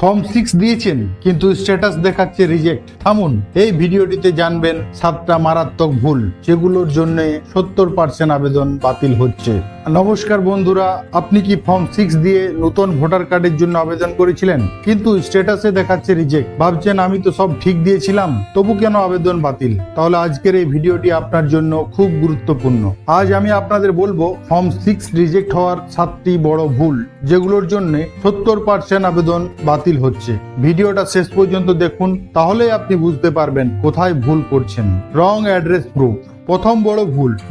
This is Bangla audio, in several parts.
ফর্ম 6 দিয়েছেন কিন্তু স্ট্যাটাস দেখাচ্ছে রিজেক্ট। থামুন, এই ভিডিওটিতে জানবেন 7টা মারাত্মক ভুল যেগুলোর জন্য 70% আবেদন বাতিল হচ্ছে। নমস্কার বন্ধুরা, আপনি কি ফর্ম 6 দিয়ে নতুন ভোটার কার্ডের জন্য আবেদন করেছিলেন কিন্তু স্ট্যাটাসে দেখাচ্ছে রিজেক্ট? ভাবছেন আমি তো সব ঠিক দিয়েছিলাম, তবু কেন আবেদন বাতিল? তাহলে আজকের এই ভিডিওটি আপনার জন্য খুব গুরুত্বপূর্ণ। আজ আমি আপনাদের বলবো ফর্ম 6 রিজেক্ট হওয়ার 7টি বড় ভুল যেগুলোর জন্য 70% আবেদন বাতিল হচ্ছে। ভিডিওটা শেষ পর্যন্ত দেখুন, তাহলে আপনি বুঝতে পারবেন কোথায় ভুল করছেন। রং অ্যাড্রেস প্রুফ। প্রথম বড়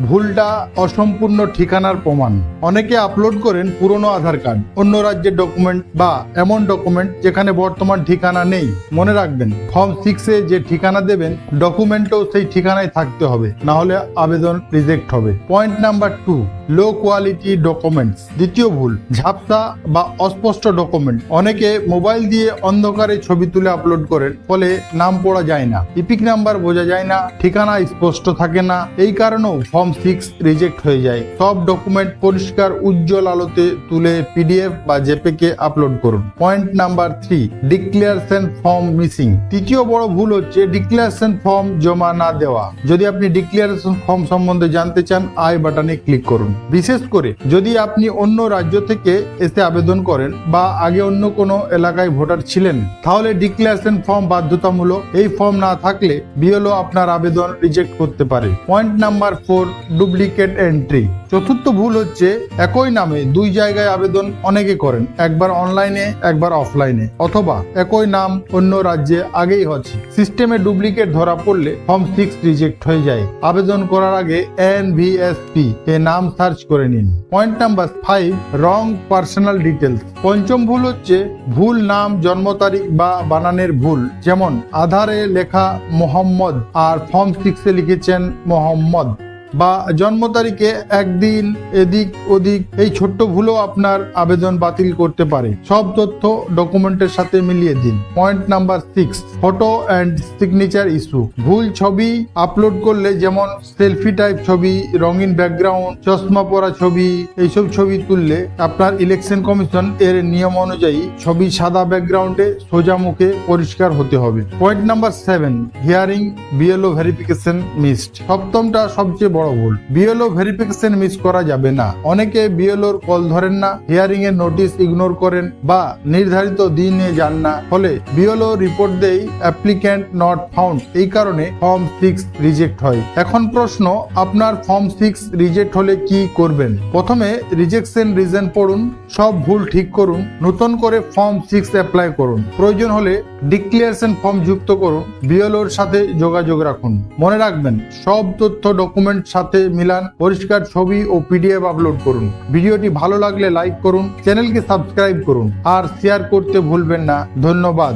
ভুলটা অসম্পূর্ণ ঠিকানার প্রমাণ। অনেকে আপলোড করেন পুরনো আধার কার্ড, অন্য রাজ্যের ডকুমেন্ট বা এমন ডকুমেন্ট যেখানে বর্তমান ঠিকানা নেই। মনে রাখবেন, ফর্ম 6-এ যে ঠিকানা দেবেন ডকুমেন্টও সেই ঠিকানায় থাকতে হবে, না হলে আবেদন রিজেক্ট হবে। Point number 2, low quality documents. দ্বিতীয় ভুল, ঝাপসা বা অস্পষ্ট ডকুমেন্ট। অনেকে মোবাইল দিয়ে অন্ধকারে ছবি তুলে আপলোড করেন, ফলে নাম পড়া যায় না, ইপিক নাম্বার বোঝা যায় না, ঠিকানা স্পষ্ট থাকে না। এই কারণেও ফর্ম 6 রিজেক্ট হয়ে যায়। সব ডকুমেন্ট পরিষ্কার উজ্জ্বল আলোতে তুলে পিডিএফ বা জেপিকে আপলোড করুন। Point number 3, declaration form missing. তৃতীয় বড় ভুল হচ্ছে ডিক্লারেশন ফর্ম জমা না দেওয়া। যদি আপনি ডিক্লারেশন ফর্ম সম্বন্ধে জানতে চান, আই বাটনে ক্লিক করুন। বিশেষ করে যদি আপনি অন্য রাজ্য থেকে এসে আবেদন করেন বা আগে অন্য কোনো এলাকায় ভোটার ছিলেন, তাহলে ডিক্লারেশন ফর্ম বাধ্যতামূলক। এই ফর্ম না থাকলে বিএলও আপনার আবেদন রিজেক্ট করতে পারে। Point number 4, duplicate entry. চতুর্থ ভুল হচ্ছে একই নামে দুই জায়গায় আবেদন অনেকে করেন, একবার অনলাইনে একবার অফলাইনে, অথবা একই নাম অন্য রাজ্যে আগেই হচ্ছে। সিস্টেমে ডুপ্লিকেট ধরা পড়লে ফর্ম 6 রিজেক্ট হয়ে যায়। আবেদন করার আগে এনভিএসপি এ নাম সার্চ করে নিন। পয়েন্ট নাম্বার 5, রং পার্সোনাল ডিটেলস। পঞ্চম ভুল হচ্ছে ভুল নাম, জন্ম তারিখ বা বানানের ভুল। যেমন আধারে লেখা মোহাম্মদ আর ফর্ম 6-এ লিখেছেন মোহাম্মদ, বা জন্ম তারিখে একদিন এদিক ওদিক। এই ছোট্ট ভুলও আপনার আবেদন বাতিল করতে পারে। সব তথ্য ডকুমেন্টের সাথে মিলিয়ে দিন। Point number 6, photo and signature issue. ভুল ছবি আপলোড করলে, যেমন সেলফি টাইপ ছবি, রঙিন ব্যাকগ্রাউন্ড, চশমা পরা ছবি, এইসব ছবি তুললে আপনার ইলেকশন কমিশন এর নিয়ম অনুযায়ী ছবি সাদা ব্যাকগ্রাউন্ডে সোজা মুখে পরিষ্কার হতে হবে। Point number 7, hearing BLO verification missed. সপ্তমটা সবচেয়ে বড় ভুল। বিএলও ভেরিফিকেশন মিস করা যাবে না। অনেকে বিএলওর কল ধরেন না, হিয়ারিং এর নোটিশ ইগনোর করেন বা নির্ধারিত দিনে যান না, ফলে বিএলও রিপোর্ট দেই অ্যাপ্লিক্যান্ট নট ফাউন্ড। এই কারণে ফর্ম 6 রিজেক্ট হয়। এখন প্রশ্ন, আপনার ফর্ম 6 রিজেক্ট হলে কি করবেন? প্রথমে রিজেকশন রিজন পড়ুন, সব ভুল ঠিক করুন, নতুন করে ফর্ম 6 অ্যাপ্লাই করুন। প্রয়োজন হলে ডিক্লারেশন ফর্ম যুক্ত করুন, বিএলওর সাথে যোগাযোগ রাখুন। মনে রাখবেন, সব তথ্য ডকুমেন্ট সাথে মিলান, পরিষ্কার ছবি ও পিডিএফ আপলোড করুন। ভিডিওটি ভালো লাগলে লাইক করুন, চ্যানেলকে সাবস্ক্রাইব করুন আর শেয়ার করতে ভুলবেন না। ধন্যবাদ।